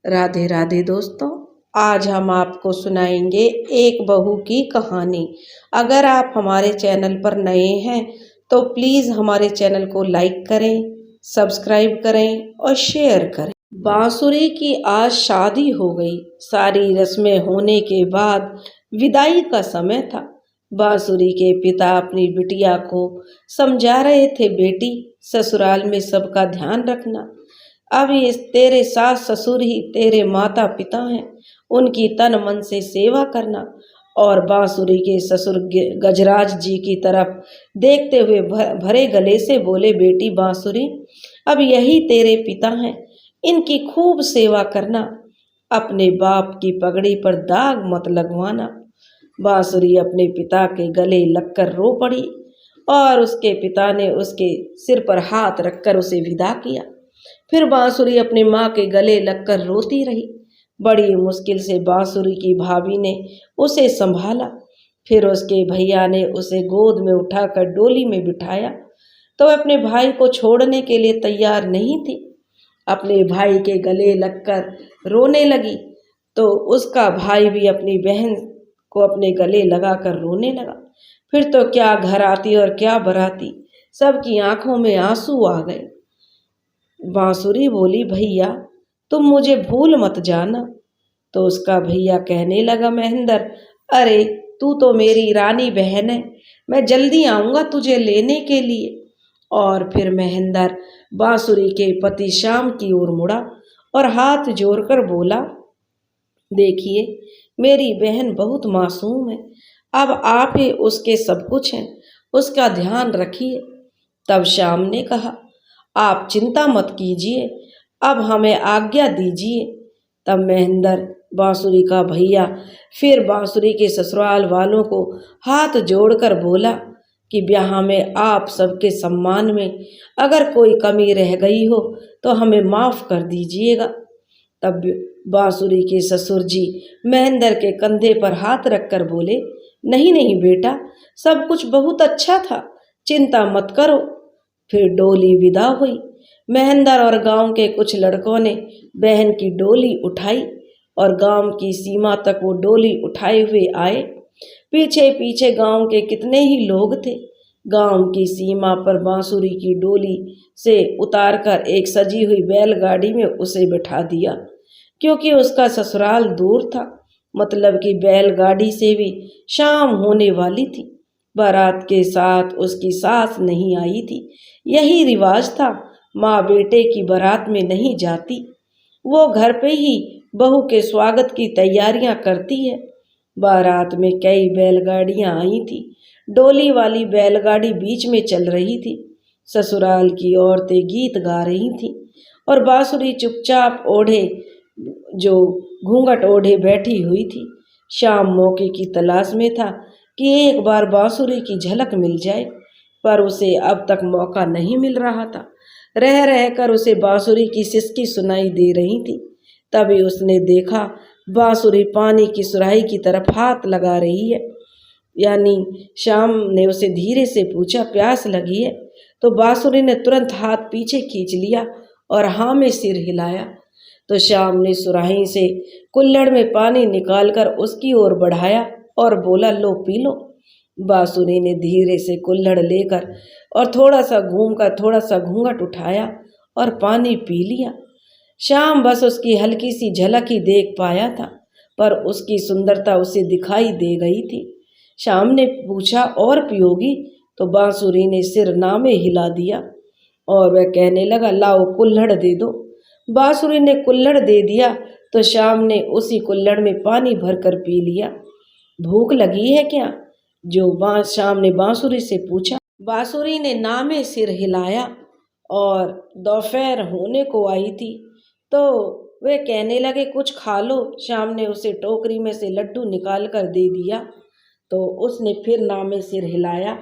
राधे राधे दोस्तों। आज हम आपको सुनाएंगे एक बहू की कहानी। अगर आप हमारे चैनल पर नए हैं तो प्लीज़ हमारे चैनल को लाइक करें, सब्सक्राइब करें और शेयर करें। बांसुरी की आज शादी हो गई। सारी रस्में होने के बाद विदाई का समय था। बांसुरी के पिता अपनी बिटिया को समझा रहे थे, बेटी ससुराल में सबका ध्यान रखना। अब ये तेरे सास ससुर ही तेरे माता पिता हैं, उनकी तन मन से सेवा करना। और बांसुरी के ससुर गजराज जी की तरफ देखते हुए भरे गले से बोले, बेटी बांसुरी, अब यही तेरे पिता हैं, इनकी खूब सेवा करना। अपने बाप की पगड़ी पर दाग मत लगवाना। बांसुरी अपने पिता के गले लगकर रो पड़ी और उसके पिता ने उसके सिर पर हाथ रखकर उसे विदा किया। फिर बांसुरी अपनी माँ के गले लगकर रोती रही। बड़ी मुश्किल से बांसुरी की भाभी ने उसे संभाला। फिर उसके भैया ने उसे गोद में उठाकर डोली में बिठाया तो वह अपने भाई को छोड़ने के लिए तैयार नहीं थी। अपने भाई के गले लगकर रोने लगी तो उसका भाई भी अपनी बहन को अपने गले लगाकर रोने लगा। फिर तो क्या घर आती और क्या बराती, सबकी आंखों में आंसू आ गए। बांसुरी बोली, भैया तुम मुझे भूल मत जाना। तो उसका भैया कहने लगा, महेंद्र, अरे तू तो मेरी रानी बहन है, मैं जल्दी आऊँगा तुझे लेने के लिए। और फिर महेंद्र बांसुरी के पति श्याम की ओर मुड़ा और हाथ जोड़कर बोला, देखिए मेरी बहन बहुत मासूम है, अब आप ही उसके सब कुछ हैं, उसका ध्यान रखिए। तब श्याम ने कहा, आप चिंता मत कीजिए, अब हमें आज्ञा दीजिए। तब महेंद्र बांसुरी का भैया फिर बांसुरी के ससुराल वालों को हाथ जोड़कर बोला कि ब्याह में आप सबके सम्मान में अगर कोई कमी रह गई हो तो हमें माफ़ कर दीजिएगा। तब बांसुरी के ससुर जी महेंद्र के कंधे पर हाथ रखकर बोले, नहीं नहीं बेटा, सब कुछ बहुत अच्छा था, चिंता मत करो। फिर डोली विदा हुई। महेंद्र और गांव के कुछ लड़कों ने बहन की डोली उठाई और गांव की सीमा तक वो डोली उठाए हुए आए। पीछे पीछे गांव के कितने ही लोग थे। गांव की सीमा पर बांसुरी की डोली से उतारकर एक सजी हुई बैलगाड़ी में उसे बिठा दिया, क्योंकि उसका ससुराल दूर था, मतलब कि बैलगाड़ी से भी शाम होने वाली थी। बारात के साथ उसकी सास नहीं आई थी। यही रिवाज था, माँ बेटे की बारात में नहीं जाती, वो घर पे ही बहू के स्वागत की तैयारियां करती है। बारात में कई बैलगाड़ियां आई थी। डोली वाली बैलगाड़ी बीच में चल रही थी। ससुराल की औरतें गीत गा रही थीं और बांसुरी चुपचाप ओढ़े जो घूंघट ओढ़े बैठी हुई थी। शाम मौके की तलाश में था कि एक बार बांसुरी की झलक मिल जाए, पर उसे अब तक मौका नहीं मिल रहा था। रह रहकर उसे बांसुरी की सिसकी सुनाई दे रही थी। तभी उसने देखा बांसुरी पानी की सुराही की तरफ हाथ लगा रही है। यानी श्याम ने उसे धीरे से पूछा, प्यास लगी है? तो बांसुरी ने तुरंत हाथ पीछे खींच लिया और हाँ में सिर हिलाया। तो श्याम ने सुराही से कुल्हड़ में पानी निकालकर उसकी ओर बढ़ाया और बोला, लो पी लो। बांसुरी ने धीरे से कुल्हड़ लेकर और थोड़ा सा घूंघट उठाया और पानी पी लिया। श्याम बस उसकी हल्की सी झलक ही देख पाया था, पर उसकी सुंदरता उसे दिखाई दे गई थी। श्याम ने पूछा, और पियोगी? तो बांसुरी ने सिर ना में हिला दिया और वह कहने लगा, लाओ कुल्हड़ दे दो। बांसुरी ने कुल्हड़ दे दिया तो श्याम ने उसी कुल्हड़ में पानी भरकर पी लिया। भूख लगी है क्या? जो श्याम ने बांसुरी से पूछा। बांसुरी ने ना में सिर हिलाया और दोपहर होने को आई थी तो वे कहने लगे, कुछ खा लो। श्याम ने उसे टोकरी में से लड्डू निकाल कर दे दिया तो उसने फिर ना में सिर हिलाया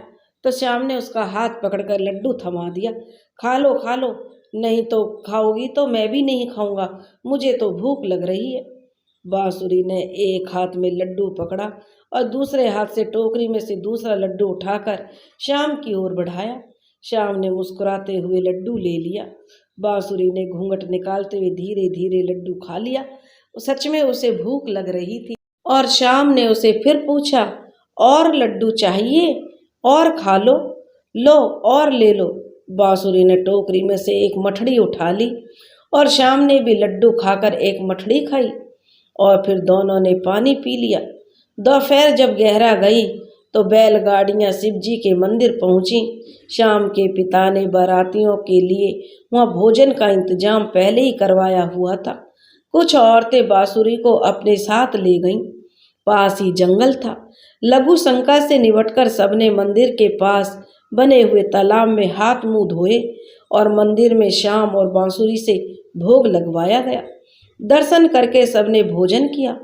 तो श्याम ने उसका हाथ पकड़कर लड्डू थमा दिया। खा लो, नहीं तो खाओगी तो मैं भी नहीं खाऊंगा, मुझे तो भूख लग रही है। बांसुरी ने एक हाथ में लड्डू पकड़ा और दूसरे हाथ से टोकरी में से दूसरा लड्डू उठाकर श्याम की ओर बढ़ाया। श्याम ने मुस्कुराते हुए लड्डू ले लिया बांसुरी ने घूंघट निकालते हुए धीरे धीरे लड्डू खा लिया। सच में उसे भूख लग रही थी और श्याम ने उसे फिर पूछा, और लड्डू चाहिए? और खा लो। लो और ले लो। बांसुरी ने टोकरी में से एक मठड़ी उठा ली और श्याम ने भी लड्डू खाकर एक मठड़ी खाई और फिर दोनों ने पानी पी लिया। दोपहर जब गहरा गई तो बैलगाड़ियां शिवजी के मंदिर पहुंची। श्याम के पिता ने बारातियों के लिए वहां भोजन का इंतजाम पहले ही करवाया हुआ था। कुछ औरतें बांसुरी को अपने साथ ले गईं। पास ही जंगल था। लघु शंका से निपटकर सबने मंदिर के पास बने हुए तालाब में हाथ मुंह धोए और मंदिर में श्याम और बांसुरी से भोग लगवाया गया। दर्शन करके सबने भोजन किया।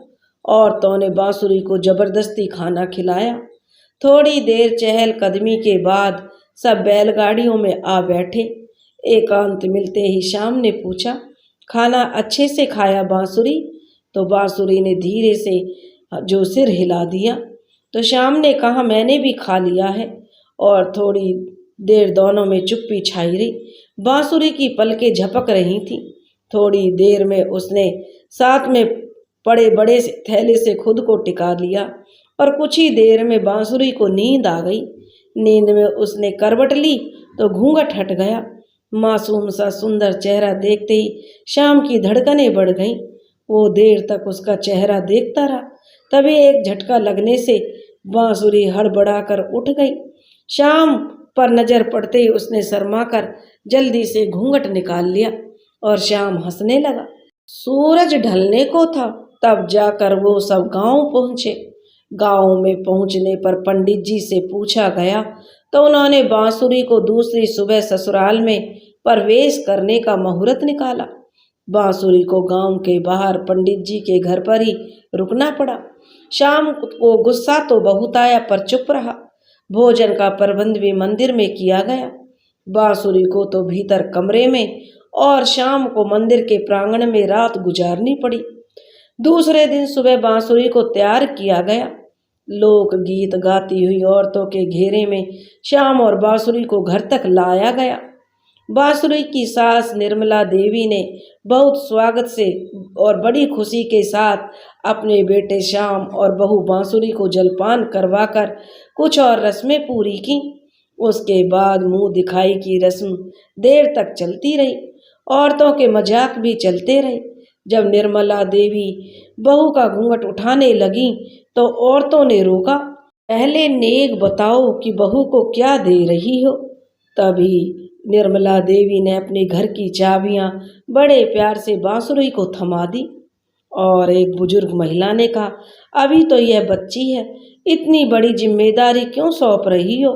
औरतों ने बांसुरी को जबरदस्ती खाना खिलाया। थोड़ी देर चहल कदमी के बाद सब बैलगाड़ियों में आ बैठे। एकांत मिलते ही श्याम ने पूछा, खाना अच्छे से खाया बांसुरी? तो बांसुरी ने धीरे से जो सिर हिला दिया। तो श्याम ने कहा, मैंने भी खा लिया है। और थोड़ी देर दोनों में चुप्पी छाई रही। बांसुरी की पलकें झपक रही थीं। थोड़ी देर में उसने साथ में पड़े बड़े से थैले से खुद को टिका लिया और कुछ ही देर में बांसुरी को नींद आ गई। नींद में उसने करवट ली तो घूंघट हट गया। मासूम सा सुंदर चेहरा देखते ही श्याम की धड़कनें बढ़ गईं। वो देर तक उसका चेहरा देखता रहा। तभी एक झटका लगने से बांसुरी हड़बड़ाकर उठ गई। श्याम पर नजर पड़ते ही उसने शर्माकर जल्दी से घूंघट निकाल लिया और श्याम हंसने लगा। सूरज ढलने को था तब जाकर वो सब गांव पहुंचे। गांव में पहुंचने पर पंडित जी से पूछा गया तो उन्होंने बांसुरी को दूसरी सुबह ससुराल में प्रवेश करने का मुहूर्त निकाला। बांसुरी को गांव के बाहर पंडित जी के घर पर ही रुकना पड़ा। शाम को गुस्सा तो बहुत आया पर चुप रहा। भोजन का प्रबंध भी मंदिर में किया गया। बांसुरी को तो भीतर कमरे में और शाम को मंदिर के प्रांगण में रात गुजारनी पड़ी। दूसरे दिन सुबह बांसुरी को तैयार किया गया। लोक गीत गाती हुई औरतों के घेरे में श्याम और बांसुरी को घर तक लाया गया। बांसुरी की सास निर्मला देवी ने बहुत स्वागत से और बड़ी खुशी के साथ अपने बेटे श्याम और बहू बांसुरी को जलपान करवाकर कुछ और रस्में पूरी की। उसके बाद मुंह दिखाई की रस्म देर तक चलती रही। औरतों के मजाक भी चलते रहे। जब निर्मला देवी बहू का घूंघट उठाने लगी तो औरतों ने रोका। पहले नेक बताओ कि बहू को क्या दे रही हो। तभी निर्मला देवी ने अपने घर की चाबियां बड़े प्यार से बांसुरी को थमा दी और एक बुजुर्ग महिला ने कहा, अभी तो यह बच्ची है, इतनी बड़ी जिम्मेदारी क्यों सौंप रही हो।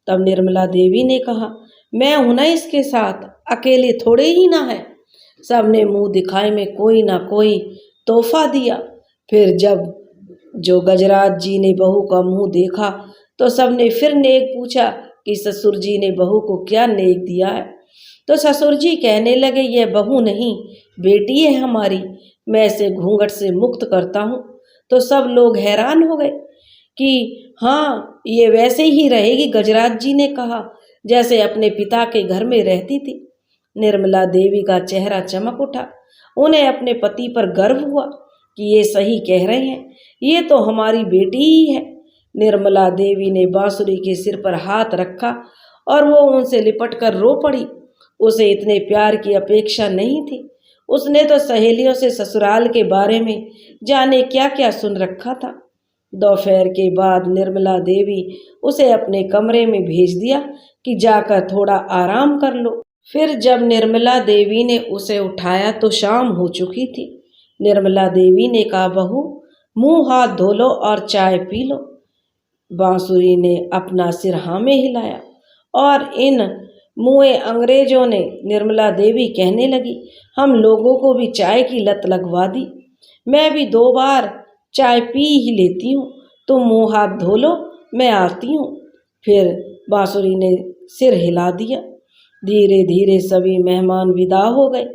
तब निर्मला देवी ने कहा, मैं हूं ना इसके साथ, अकेले थोड़े ही ना है। सबने मुंह दिखाए में कोई ना कोई तोहफा दिया। फिर जब जो गजराज जी ने बहू का मुंह देखा तो सबने फिर नेक पूछा कि ससुर जी ने बहू को क्या नेक दिया है। तो ससुर जी कहने लगे, यह बहू नहीं बेटी है हमारी, मैं इसे घूंघट से मुक्त करता हूँ। तो सब लोग हैरान हो गए कि हाँ, ये वैसे ही रहेगी। गजराज जी ने कहा जैसे अपने पिता के घर में रहती थी। निर्मला देवी का चेहरा चमक उठा। उन्हें अपने पति पर गर्व हुआ कि ये सही कह रहे हैं, ये तो हमारी बेटी ही है। निर्मला देवी ने बांसुरी के सिर पर हाथ रखा और वो उनसे लिपटकर रो पड़ी। उसे इतने प्यार की अपेक्षा नहीं थी। उसने तो सहेलियों से ससुराल के बारे में जाने क्या क्या सुन रखा था। दोपहर के बाद निर्मला देवी उसे अपने कमरे में भेज दिया कि जाकर थोड़ा आराम कर लो। फिर जब निर्मला देवी ने उसे उठाया तो शाम हो चुकी थी। निर्मला देवी ने कहा, बहू मुंह हाथ धो लो और चाय पी लो। बांसुरी ने अपना सिर हाँ में हिलाया और इन मुए अंग्रेजों ने निर्मला देवी कहने लगी, हम लोगों को भी चाय की लत लगवा दी। मैं भी 2 बार चाय पी ही लेती हूँ। तुम मुंह हाथ धो लो, मैं आती हूँ। फिर बांसुरी ने सिर हिला दिया। धीरे धीरे सभी मेहमान विदा हो गए।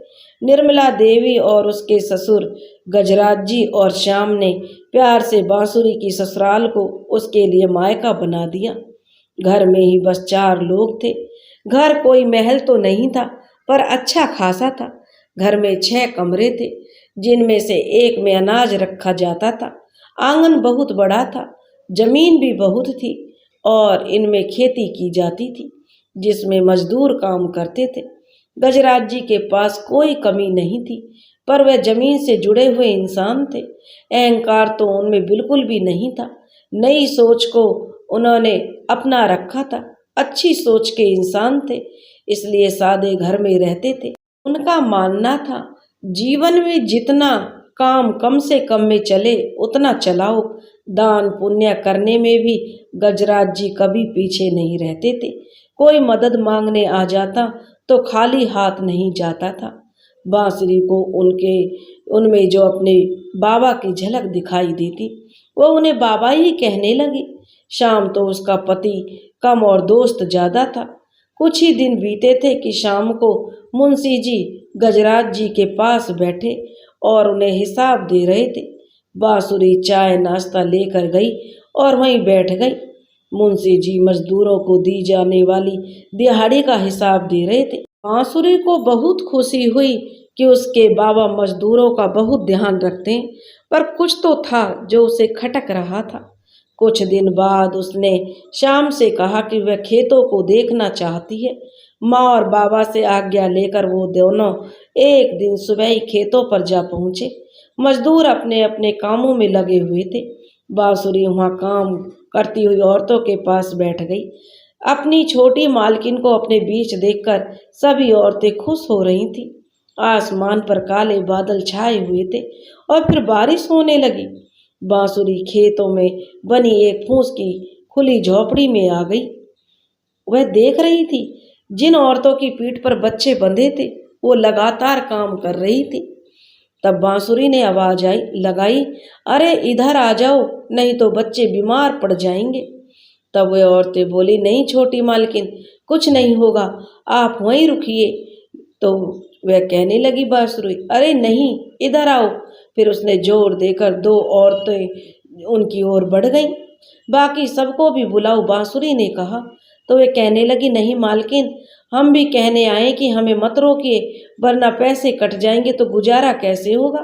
निर्मला देवी और उसके ससुर गजराज जी और श्याम ने प्यार से बांसुरी की ससुराल को उसके लिए मायका बना दिया। घर में ही बस 4 लोग थे। घर कोई महल तो नहीं था, पर अच्छा खासा था। घर में 6 कमरे थे, जिनमें से एक में अनाज रखा जाता था। आंगन बहुत बड़ा था, जमीन भी बहुत थी और इनमें खेती की जाती थी, जिसमें मजदूर काम करते थे। गजराज जी के पास कोई कमी नहीं थी, पर वह जमीन से जुड़े हुए इंसान थे। अहंकार तो उनमें बिल्कुल भी नहीं था। नई सोच को उन्होंने अपना रखा था। अच्छी सोच के इंसान थे, इसलिए सादे घर में रहते थे। उनका मानना था, जीवन में जितना काम कम से कम में चले उतना चलाओ। दान पुण्य करने में भी गजराज जी कभी पीछे नहीं रहते थे। कोई मदद मांगने आ जाता तो खाली हाथ नहीं जाता था। बांसुरी को उनमें जो अपने बाबा की झलक दिखाई देती, वो उन्हें बाबा ही कहने लगी। शाम तो उसका पति कम और दोस्त ज्यादा था। कुछ ही दिन बीते थे कि शाम को मुंशी जी गजराज जी के पास बैठे और उन्हें हिसाब दे रहे थे। बांसुरी चाय नाश्ता लेकर गई और वहीं बैठ गई। मुंशी जी मजदूरों को दी जाने वाली दिहाड़ी का हिसाब दे रहे थे। बांसुरी को बहुत खुशी हुई कि उसके बाबा मजदूरों का बहुत ध्यान रखते हैं, पर कुछ तो था जो उसे खटक रहा था। कुछ दिन बाद उसने शाम से कहा कि वह खेतों को देखना चाहती है। माँ और बाबा से आज्ञा लेकर वो दोनों एक दिन सुबह ही खेतों पर जा पहुँचे। मजदूर अपने अपने कामों में लगे हुए थे। बांसुरी वहाँ काम करती हुई औरतों के पास बैठ गई। अपनी छोटी मालकिन को अपने बीच देखकर सभी औरतें खुश हो रही थीं। आसमान पर काले बादल छाए हुए थे और फिर बारिश होने लगी। बांसुरी खेतों में बनी एक फूस की खुली झोपड़ी में आ गई। वह देख रही थी, जिन औरतों की पीठ पर बच्चे बंधे थे वो लगातार काम कर रही थी। तब बांसुरी ने आवाज लगाई, अरे इधर आ जाओ, नहीं तो बच्चे बीमार पड़ जाएंगे। तब वे औरतें बोली, नहीं छोटी मालकिन, कुछ नहीं होगा, आप वहीं रुकिए। तो वह कहने लगी बांसुरी, अरे नहीं, इधर आओ। फिर उसने जोर देकर 2 औरतें उनकी ओर बढ़ गईं। बाकी सबको भी बुलाओ, बांसुरी ने कहा। तो वे कहने लगी, नहीं मालकिन, हम भी कहने आए कि हमें मत रोकिए, वरना पैसे कट जाएंगे तो गुजारा कैसे होगा।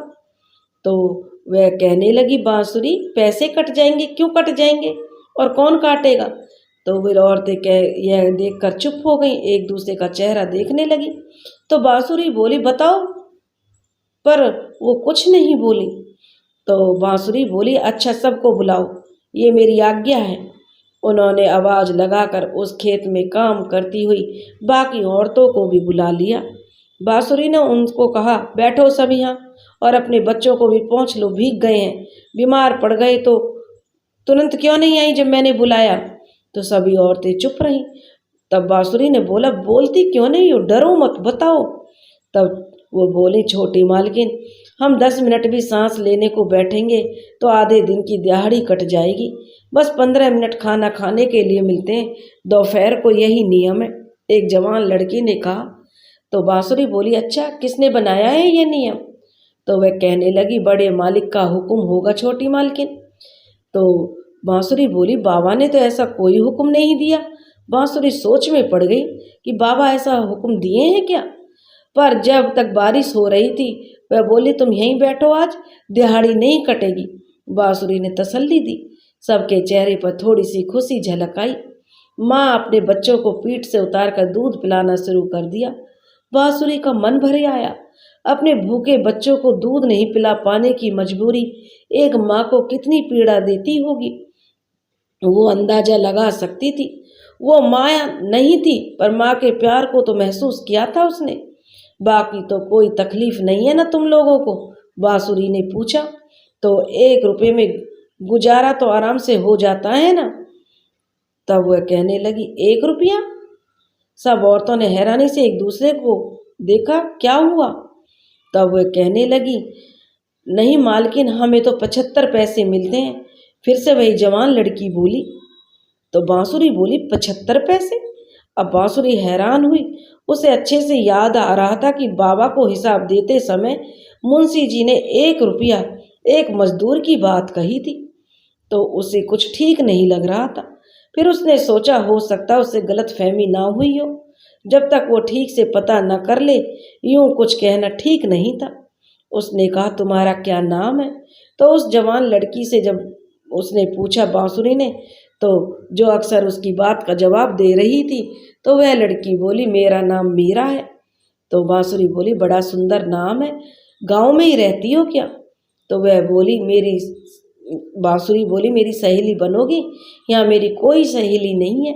तो वह कहने लगी, बांसुरी, पैसे कट जाएंगे? क्यों कट जाएंगे और कौन काटेगा? तो वे औरतें यह देखकर चुप हो गईं, एक दूसरे का चेहरा देखने लगी। तो बांसुरी बोली, बताओ, पर वो कुछ नहीं बोली। तो बांसुरी बोली, अच्छा सबको बुलाओ, ये मेरी आज्ञा है। उन्होंने आवाज लगाकर उस खेत में काम करती हुई बाकी औरतों को भी बुला लिया। बांसुरी ने उनको कहा, बैठो सब यहाँ और अपने बच्चों को भी पहुँच लो, भीग गए हैं, बीमार पड़ गए तो तुरंत क्यों नहीं आई जब मैंने बुलाया? तो सभी औरतें चुप रहीं। तब बांसुरी ने बोला, बोलती क्यों नहीं हो, डरो मत, बताओ। तब वो बोली, छोटी मालकिन, हम 10 मिनट भी सांस लेने को बैठेंगे तो आधे दिन की दिहाड़ी कट जाएगी। बस 15 मिनट खाना खाने के लिए मिलते हैं, दोपहर को यही नियम है, एक जवान लड़की ने कहा। तो बांसुरी बोली, अच्छा किसने बनाया है ये नियम? तो वह कहने लगी, बड़े मालिक का हुक्म होगा छोटी मालकिन। तो बांसुरी बोली, बाबा ने तो ऐसा कोई हुक्म नहीं दिया। बांसुरी सोच में पड़ गई कि बाबा ऐसा हुक्म दिए हैं क्या? पर जब तक बारिश हो रही थी वह बोली, तुम यहीं बैठो, आज दिहाड़ी नहीं कटेगी। बांसुरी ने तसल्ली दी। सबके चेहरे पर थोड़ी सी खुशी झलक आई। माँ अपने बच्चों को पीठ से उतारकर दूध पिलाना शुरू कर दिया। बांसुरी का मन भर आया। अपने भूखे बच्चों को दूध नहीं पिला पाने की मजबूरी एक माँ को कितनी पीड़ा देती होगी, वो अंदाजा लगा सकती थी। वो माया नहीं थी, पर माँ के प्यार को तो महसूस किया था उसने। बाकी तो कोई तकलीफ नहीं है ना तुम लोगों को? बांसुरी ने पूछा। तो 1 रुपये में गुजारा तो आराम से हो जाता है ना? तब वह कहने लगी, 1 रुपया? सब औरतों ने हैरानी से एक दूसरे को देखा, क्या हुआ? तब वह कहने लगी, नहीं मालकिन, हमें तो 75 पैसे मिलते हैं। फिर से वही जवान लड़की बोली। तो बांसुरी बोली, 75 पैसे? अब बांसुरी हैरान हुई। उसे अच्छे से याद आ रहा था कि बाबा को हिसाब देते समय मुंशी जी ने 1 रुपया एक मजदूर की बात कही थी, तो उसे कुछ ठीक नहीं लग रहा था। फिर उसने सोचा हो सकता उससे गलतफहमी ना हुई हो। जब तक वो ठीक से पता न कर ले यूं कुछ कहना ठीक नहीं था। उसने कहा तुम्हारा क्या नाम है? तो उस जवान लड़की से जब उसने पूछा बांसुरी ने, तो जो अक्सर उसकी बात का जवाब दे रही थी, तो वह लड़की बोली मेरा नाम मीरा है। तो बांसुरी बोली बड़ा सुंदर नाम है, गांव में ही रहती हो क्या? तो वह बोली मेरी बांसुरी बोली मेरी सहेली बनोगी? यहाँ मेरी कोई सहेली नहीं है।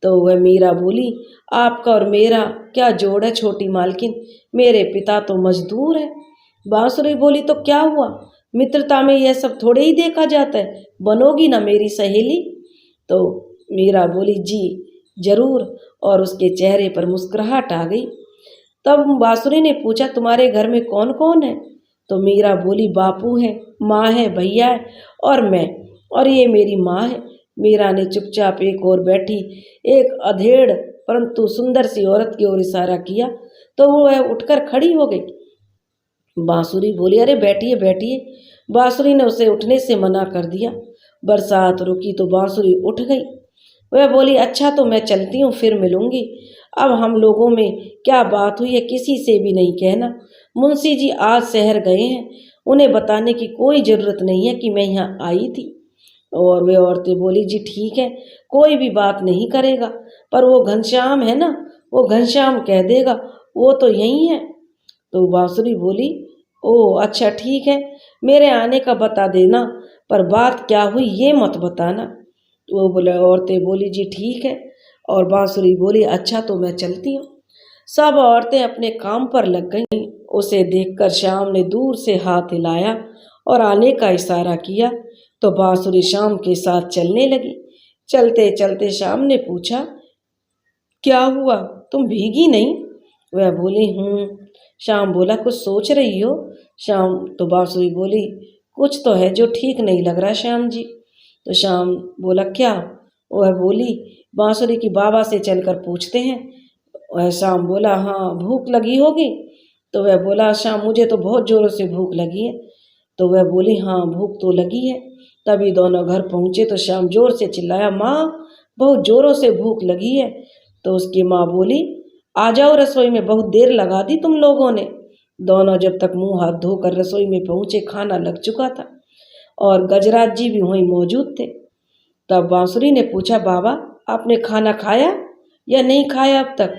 तो वह मीरा बोली आपका और मेरा क्या जोड़ है छोटी मालकिन, मेरे पिता तो मजदूर है। बांसुरी बोली तो क्या हुआ, मित्रता में यह सब थोड़े ही देखा जाता है, बनोगी ना मेरी सहेली? तो मीरा बोली जी जरूर, और उसके चेहरे पर मुस्कुराहट आ गई। तब बांसुरी ने पूछा तुम्हारे घर में कौन कौन है? तो मीरा बोली बापू है, माँ है, भैया है और मैं, और ये मेरी माँ है। मीरा ने चुपचाप एक और बैठी एक अधेड़ परंतु सुंदर सी औरत की ओर इशारा किया, तो वह उठकर खड़ी हो गई। बांसुरी बोली अरे बैठिए बैठिए। बांसुरी ने उसे उठने से मना कर दिया। बरसात रुकी तो बांसुरी उठ गई। वह बोली अच्छा तो मैं चलती हूँ, फिर मिलूंगी। अब हम लोगों में क्या बात हुई है किसी से भी नहीं कहना। मुंशी जी आज शहर गए हैं, उन्हें बताने की कोई ज़रूरत नहीं है कि मैं यहाँ आई थी। और वे औरतें बोली जी ठीक है, कोई भी बात नहीं करेगा, पर वो घनश्याम है ना, वो घनश्याम कह देगा, वो तो यही है। तो बांसुरी बोली ओ अच्छा ठीक है, मेरे आने का बता देना, पर बात क्या हुई ये मत बताना। तो वो बोले औरतें बोली जी ठीक है, और बांसुरी बोली अच्छा तो मैं चलती हूँ। सब औरतें अपने काम पर लग गईं। उसे देखकर श्याम ने दूर से हाथ हिलाया और आने का इशारा किया, तो बांसुरी श्याम के साथ चलने लगी। चलते चलते श्याम ने पूछा क्या हुआ, तुम भीगी नहीं? वह बोली हूँ। श्याम बोला कुछ सोच रही हो? श्याम तो बांसुरी बोली कुछ तो है जो ठीक नहीं लग रहा श्याम जी। तो श्याम बोला क्या? वह बोली बांसुरी की बाबा से चलकर पूछते हैं। वह श्याम बोला हाँ भूख लगी होगी। तो वह बोला श्याम मुझे तो बहुत ज़ोरों से भूख लगी है। तो वह बोली हाँ भूख तो लगी है। तभी दोनों घर पहुँचे तो श्याम जोर से चिल्लाया माँ बहुत ज़ोरों से भूख लगी है। तो उसकी माँ बोली आ जाओ रसोई में, बहुत देर लगा दी तुम लोगों ने। दोनों जब तक मुंह हाथ धोकर रसोई में पहुँचे खाना लग चुका था और गजराज जी भी वहीं मौजूद थे। तब बांसुरी ने पूछा बाबा आपने खाना खाया या नहीं खाया अब तक?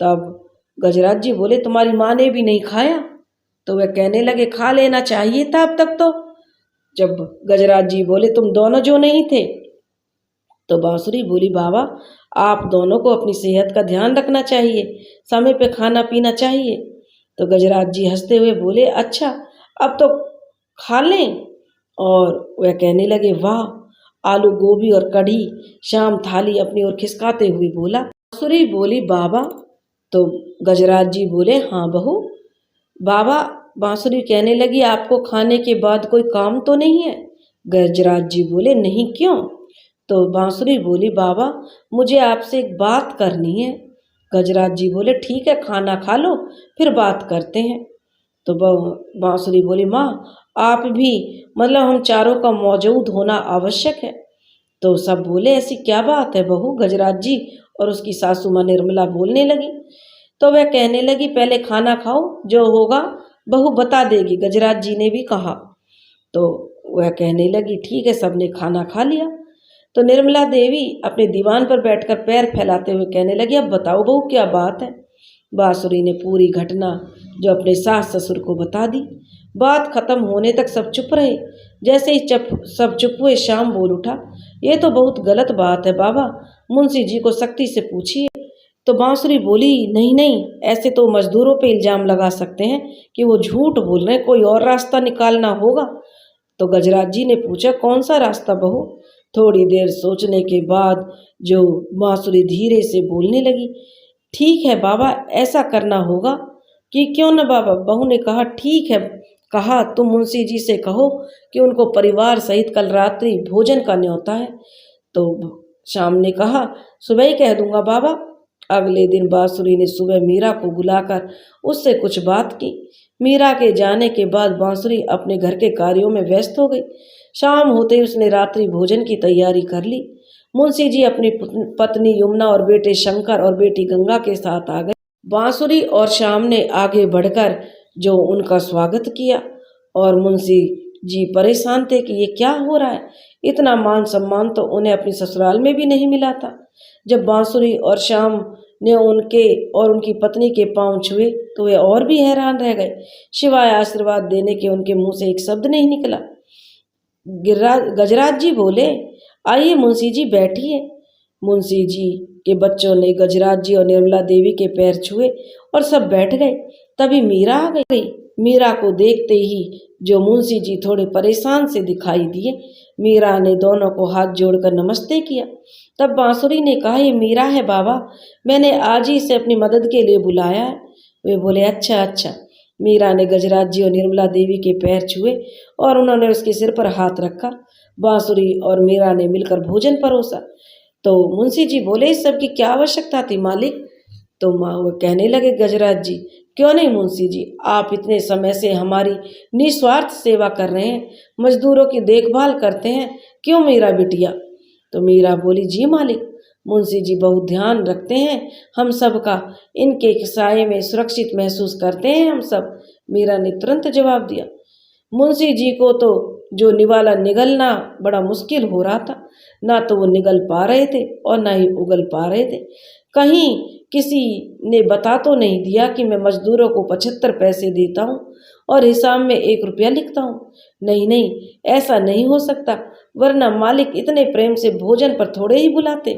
तब गजराज जी बोले तुम्हारी माँ ने भी नहीं खाया। तो वह कहने लगे खा लेना चाहिए था अब तक तो। जब गजराज जी बोले तुम दोनों जो नहीं थे। तो बांसुरी बोली बाबा आप दोनों को अपनी सेहत का ध्यान रखना चाहिए, समय पे खाना पीना चाहिए। तो गजराज जी हंसते हुए बोले अच्छा अब तो खा लें। और वह कहने लगे वाह आलू गोभी और कढ़ी। शाम थाली अपनी ओर खिसकाते हुए बोला। बांसुरी बोली बाबा। तो गजराज जी बोले हाँ बहू। बाबा बांसुरी कहने लगी आपको खाने के बाद कोई काम तो नहीं है? गजराज जी बोले नहीं क्यों? तो बांसुरी बोली बाबा मुझे आपसे एक बात करनी है। गजराज जी बोले ठीक है खाना खा लो फिर बात करते हैं। तो बांसुरी बोली माँ आप भी मतलब हम चारों का मौजूद होना आवश्यक है। तो सब बोले ऐसी क्या बात है बहू? गजराज जी और उसकी सासू माँ निर्मला बोलने लगी। तो वह कहने लगी पहले खाना खाओ, जो होगा बहू बता देगी, गजराज जी ने भी कहा। तो वह कहने लगी ठीक है। सबने खाना खा लिया। तो निर्मला देवी अपने दीवान पर बैठकर पैर फैलाते हुए कहने लगी अब बताओ बहू क्या बात है? बांसुरी ने पूरी घटना जो अपने सास ससुर को बता दी। बात खत्म होने तक सब चुप रहे। जैसे ही सब चुप हुए श्याम बोल उठा ये तो बहुत गलत बात है बाबा, मुंशी जी को सख्ती से पूछिए। तो बांसुरी बोली नहीं नहीं ऐसे तो मजदूरों पे इल्ज़ाम लगा सकते हैं कि वो झूठ बोल रहे हैं, कोई और रास्ता निकालना होगा। तो गजराज जी ने पूछा कौन सा रास्ता बहू? थोड़ी देर सोचने के बाद जो बांसुरी धीरे से बोलने लगी ठीक है बाबा ऐसा करना होगा। कि क्यों न बाबा? बहू ने कहा ठीक है, कहा तुम मुंशी जी से कहो कि उनको परिवार सहित कल रात्रि भोजन का न्योता है। तो शाम ने कहा सुबह ही कह दूंगा बाबा। अगले दिन बांसुरी ने सुबह मीरा को बुलाकर उससे कुछ बात की। मीरा के जाने के बाद बांसुरी अपने घर के कार्यों में व्यस्त हो गई। शाम होते ही उसने रात्रि भोजन की तैयारी कर ली। मुंशी जी अपनी पत्नी यमुना और बेटे शंकर और बेटी गंगा के साथ आ गए। बांसुरी और श्याम ने आगे बढ़कर जो उनका स्वागत किया और मुंशी जी परेशान थे कि ये क्या हो रहा है। इतना मान सम्मान तो उन्हें अपनी ससुराल में भी नहीं मिला था। जब बांसुरी और श्याम ने उनके और उनकी पत्नी के पांव छुए तो वे और भी हैरान रह गए। सिवाय आशीर्वाद देने के उनके मुंह से एक शब्द नहीं निकला। गजराज जी बोले, आइए मुंशी जी बैठिए। मुंशी जी के बच्चों ने गजराज जी और निर्मला देवी के पैर छुए और सब बैठ गए। तभी मीरा आ गई। मीरा को देखते ही जो मुंशी जी थोड़े परेशान से दिखाई दिए। मीरा ने दोनों को हाथ जोड़कर नमस्ते किया। तब बांसुरी ने कहा, ये मीरा है बाबा, मैंने आज ही इसे अपनी मदद के लिए बुलाया है। वे बोले, अच्छा अच्छा। मीरा ने गजराज जी और निर्मला देवी के पैर छुए और उन्होंने उसके सिर पर हाथ रखा। बांसुरी और मीरा ने मिलकर भोजन परोसा। तो मुंशी जी बोले, इस सब की क्या आवश्यकता थी मालिक? तो वो कहने लगे, गजराज जी, क्यों नहीं मुंशी जी, आप इतने समय से हमारी निस्वार्थ सेवा कर रहे हैं, मजदूरों की देखभाल करते हैं, क्यों मीरा बिटिया? तो मीरा बोली, जी मालिक, मुंशी जी बहुत ध्यान रखते हैं हम सब का, इनके साए में सुरक्षित महसूस करते हैं हम सब। मीरा ने तुरंत जवाब दिया। मुंशी जी को तो जो निवाला निगलना बड़ा मुश्किल हो रहा था। ना तो वो निगल पा रहे थे और ना ही उगल पा रहे थे। कहीं किसी ने बता तो नहीं दिया कि मैं मजदूरों को 75 पैसे देता हूँ और हिसाब में 1 रुपया लिखता हूँ। नहीं नहीं, ऐसा नहीं हो सकता, वरना मालिक इतने प्रेम से भोजन पर थोड़े ही बुलाते।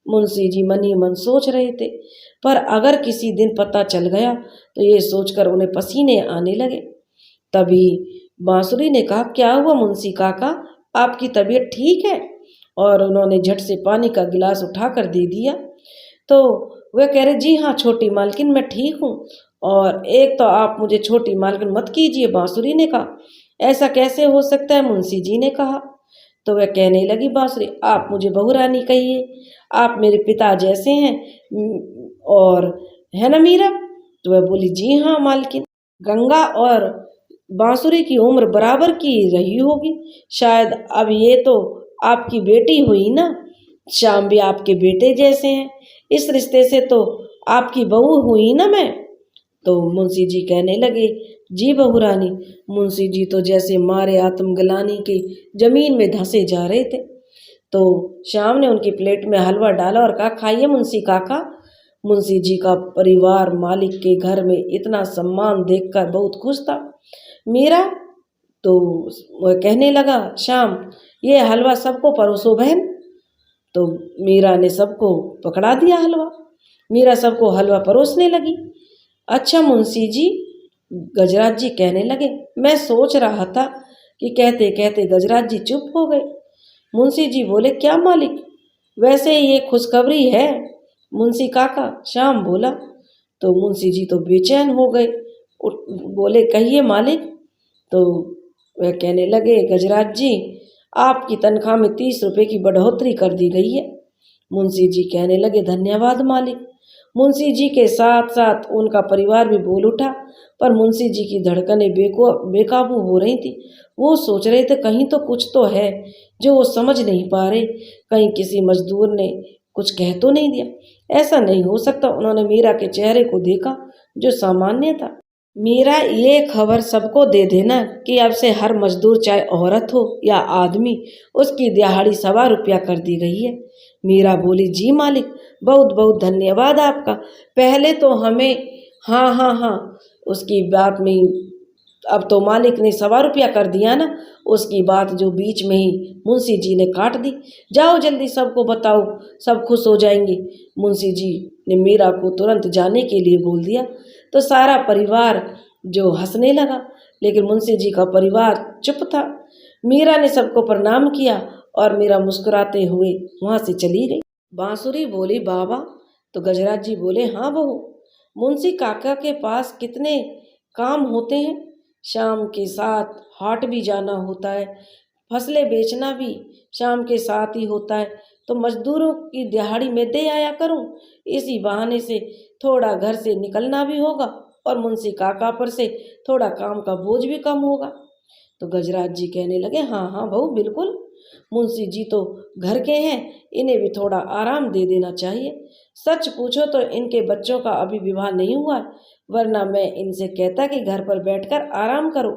मुंशी जी मन ही मन सोच रहे थे, पर अगर किसी दिन पता चल गया तो ये सोचकर उन्हें पसीने आने लगे। तभी बांसुरी ने कहा, क्या हुआ मुंशी काका, आपकी तबीयत ठीक है? और उन्होंने झट से पानी का गिलास उठाकर दे दिया। तो वह कह रहे, जी हाँ छोटी मालकिन, मैं ठीक हूँ। और एक तो आप मुझे छोटी मालकिन मत कीजिए, बांसुरी ने कहा। ऐसा कैसे हो सकता है, मुंशी जी ने कहा। तो वह कहने लगी, बांसुरी, आप मुझे बहू रानी कहिए, आप मेरे पिता जैसे हैं। और है ना मीरा? तो वह बोली, जी हाँ मालकिन। गंगा और बांसुरी की उम्र बराबर की रही होगी शायद। अब ये तो आपकी बेटी हुई ना, श्याम भी आपके बेटे जैसे हैं, इस रिश्ते से तो आपकी बहू हुई ना मैं। तो मुंशी जी कहने लगे, जी बहू रानी। मुंशी जी तो जैसे मारे आत्मग्लानि के जमीन में धंसे जा रहे थे। तो श्याम ने उनकी प्लेट में हलवा डाला और कहा, खाइए मुंशी काका। मुंशी जी का परिवार मालिक के घर में इतना सम्मान देखकर बहुत खुश था। मीरा तो वह कहने लगा, श्याम ये हलवा सबको परोसो बहन। तो मीरा ने सबको पकड़ा दिया हलवा। मीरा सबको हलवा परोसने लगी। अच्छा मुंशी जी, गजराज जी कहने लगे, मैं सोच रहा था कि कहते कहते गजराज जी चुप हो गए। मुंशी जी बोले, क्या मालिक, वैसे ये खुशखबरी है मुंशी काका? श्याम बोला। तो मुंशी जी तो बेचैन हो गए, बोले, कहिए मालिक। तो वह कहने लगे, गजराज जी, आपकी तनख्वाह में 30 रुपये की बढ़ोतरी कर दी गई है। मुंशी जी कहने लगे, धन्यवाद मालिक। मुंशी जी के साथ साथ उनका परिवार भी बोल उठा, पर मुंशी जी की धड़कनें बेकाबू हो रही थी। वो सोच रहे थे कहीं तो कुछ तो है जो वो समझ नहीं पा रहे, कहीं किसी मजदूर ने कुछ कह तो नहीं दिया। ऐसा नहीं हो सकता। उन्होंने मीरा के चेहरे को देखा जो सामान्य था। मीरा, ये खबर सबको दे देना कि अब से हर मजदूर, चाहे औरत हो या आदमी, उसकी दिहाड़ी 1.25 रुपया कर दी गई है। मीरा बोली, जी मालिक, बहुत बहुत धन्यवाद आपका। पहले तो हमें हाँ हाँ हाँ उसकी बात में, अब तो मालिक ने 1.25 रुपया कर दिया ना, उसकी बात जो बीच में ही मुंशी जी ने काट दी। जाओ जल्दी सबको बताओ, सब खुश हो जाएंगे। मुंशी जी ने मीरा को तुरंत जाने के लिए बोल दिया। तो सारा परिवार जो हंसने लगा, लेकिन मुंशी जी का परिवार चुप था। मीरा ने सबको प्रणाम किया और मीरा मुस्कुराते हुए वहाँ से चली गई। बांसुरी बोली, बाबा। तो गजराज जी बोले, हाँ बहू, मुंशी काका के पास कितने काम होते हैं। शाम के साथ हाट भी जाना होता है, फसलें बेचना भी शाम के साथ ही होता है। तो मजदूरों की दिहाड़ी में दे आया करूं, इसी बहाने से थोड़ा घर से निकलना भी होगा और मुंशी काका पर से थोड़ा काम का बोझ भी कम होगा। तो गजराज जी कहने लगे, हाँ हाँ बहू बिल्कुल, मुंशी जी तो घर के हैं, इन्हें भी थोड़ा आराम दे देना चाहिए। सच पूछो तो इनके बच्चों का अभी विवाह नहीं हुआ है, वरना मैं इनसे कहता कि घर पर बैठकर आराम करो।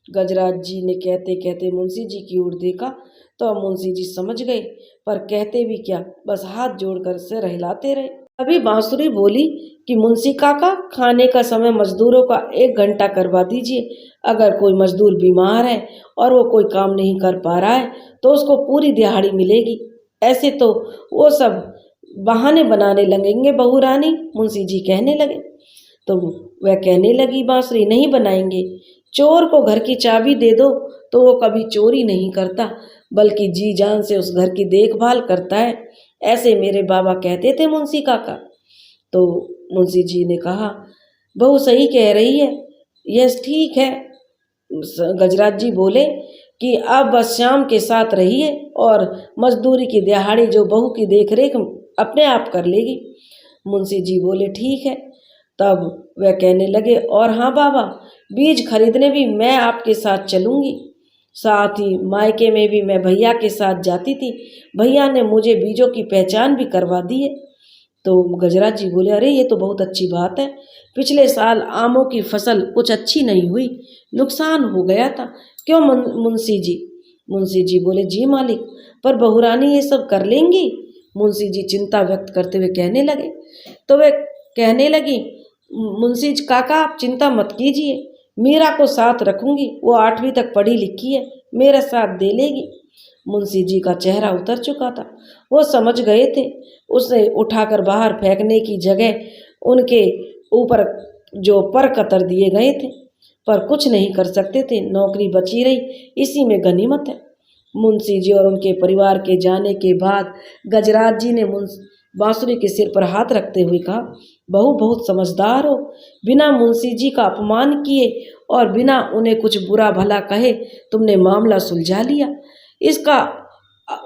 गजराज जी ने कहते कहते मुंशी जी की ओर देखा तो अब मुंशी जी समझ गए, पर कहते भी क्या, बस हाथ जोड़कर से रहलाते रहे। अभी बांसुरी बोली कि मुंशी काका, खाने का समय मजदूरों का 1 घंटा करवा दीजिए। अगर कोई मजदूर बीमार है और वो कोई काम नहीं कर पा रहा है तो उसको पूरी दिहाड़ी मिलेगी। ऐसे तो वो सब बहाने बनाने लगेंगे बहू रानी, मुंशी जी कहने लगे। तो वह कहने लगी बांसुरी, नहीं बनाएंगे। चोर को घर की चाबी दे दो तो वो कभी चोरी नहीं करता, बल्कि जी जान से उस घर की देखभाल करता है, ऐसे मेरे बाबा कहते थे मुंशी काका। तो मुंशी जी ने कहा, बहू सही कह रही है, यस ठीक है। गजराज जी बोले कि अब बस शाम के साथ रहिए और मजदूरी की दिहाड़ी जो बहू की देखरेख अपने आप कर लेगी। मुंशी जी बोले ठीक है। तब वह कहने लगे, और हाँ बाबा, बीज खरीदने भी मैं आपके साथ चलूँगी। साथ ही मायके में भी मैं भैया के साथ जाती थी, भैया ने मुझे बीजों की पहचान भी करवा दी है। तो गजराज जी बोले, अरे ये तो बहुत अच्छी बात है, पिछले साल आमों की फसल कुछ अच्छी नहीं हुई, नुकसान हो गया था, क्यों मुंशी जी? मुंशी जी बोले, जी मालिक, पर बहुरानी ये सब कर लेंगी? मुंशी जी चिंता व्यक्त करते हुए कहने लगे। तो वे कहने लगी, मुंशी काका आप चिंता मत कीजिए, मीरा को साथ रखूंगी, वो 8वीं तक पढ़ी लिखी है, मेरा साथ दे लेगी। मुंशी जी का चेहरा उतर चुका था, वो समझ गए थे उसे उठाकर बाहर फेंकने की जगह उनके ऊपर जो पर कतर दिए गए थे, पर कुछ नहीं कर सकते थे, नौकरी बची रही, इसी में गनीमत है। मुंशी जी और उनके परिवार के जाने के बाद गजराज जी ने बांसुरी के सिर पर हाथ रखते हुए कहा, बहू बहुत समझदार हो, बिना मुंशी जी का अपमान किए और बिना उन्हें कुछ बुरा भला कहे तुमने मामला सुलझा लिया। इसका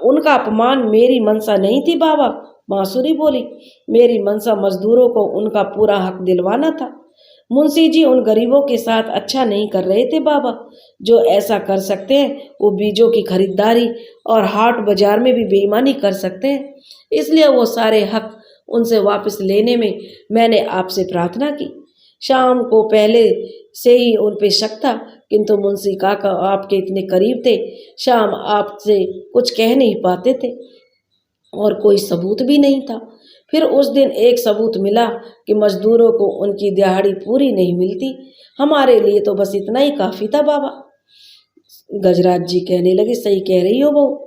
उनका अपमान मेरी मंशा नहीं थी बाबा, बांसुरी बोली, मेरी मंशा मजदूरों को उनका पूरा हक दिलवाना था। मुंशी जी उन गरीबों के साथ अच्छा नहीं कर रहे थे बाबा, जो ऐसा कर सकते हैं वो बीजों की खरीदारी और हाट बाजार में भी बेईमानी कर सकते हैं, इसलिए वो सारे हक उनसे वापस लेने में मैंने आपसे प्रार्थना की। शाम को पहले से ही उन पे शक था, किंतु मुंशी काका आपके इतने करीब थे, शाम आपसे कुछ कह नहीं पाते थे और कोई सबूत भी नहीं था। फिर उस दिन एक सबूत मिला कि मजदूरों को उनकी दिहाड़ी पूरी नहीं मिलती, हमारे लिए तो बस इतना ही काफ़ी था बाबा। गजराज जी कहने लगे, सही कह रही हो बहू।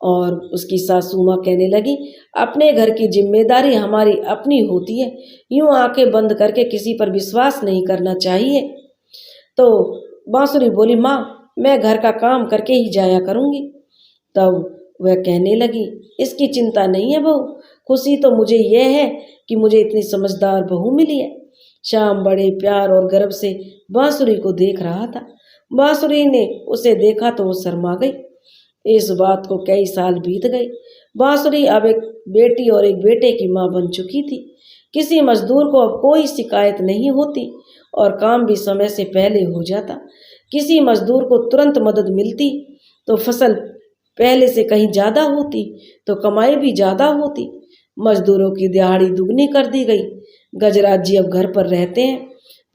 और उसकी सासू माँ कहने लगी, अपने घर की जिम्मेदारी हमारी अपनी होती है, यूं आंखें बंद करके किसी पर विश्वास नहीं करना चाहिए। तो बांसुरी बोली, माँ मैं घर का काम करके ही जाया करूँगी। तब वह कहने लगी, इसकी चिंता नहीं है बहू, खुशी तो मुझे यह है कि मुझे इतनी समझदार बहू मिली है। श्याम बड़े प्यार और गर्व से बांसुरी को देख रहा था। बांसुरी ने उसे देखा तो वो शर्मा गई। इस बात को कई साल बीत गए। बांसुरी अब एक बेटी और एक बेटे की माँ बन चुकी थी। किसी मजदूर को अब कोई शिकायत नहीं होती और काम भी समय से पहले हो जाता। किसी मजदूर को तुरंत मदद मिलती तो फसल पहले से कहीं ज़्यादा होती, तो कमाई भी ज़्यादा होती। मजदूरों की दिहाड़ी दुगनी कर दी गई। गजराज जी अब घर पर रहते हैं,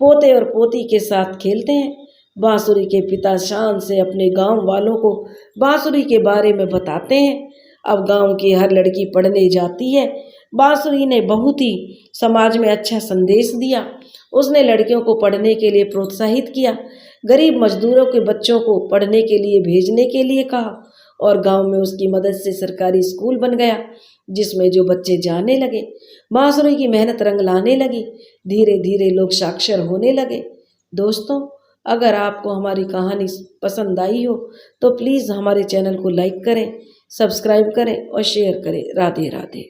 पोते और पोती के साथ खेलते हैं। बांसुरी के पिता शान से अपने गांव वालों को बांसुरी के बारे में बताते हैं। अब गांव की हर लड़की पढ़ने जाती है। बांसुरी ने बहुत ही समाज में अच्छा संदेश दिया। उसने लड़कियों को पढ़ने के लिए प्रोत्साहित किया, गरीब मजदूरों के बच्चों को पढ़ने के लिए भेजने के लिए कहा और गांव में उसकी मदद से सरकारी स्कूल बन गया, जिसमें जो बच्चे जाने लगे। बांसुरी की मेहनत रंग लाने लगी। धीरे धीरे लोग साक्षर होने लगे। दोस्तों, अगर आपको हमारी कहानी पसंद आई हो तो प्लीज़ हमारे चैनल को लाइक करें, सब्सक्राइब करें और शेयर करें। राधे राधे।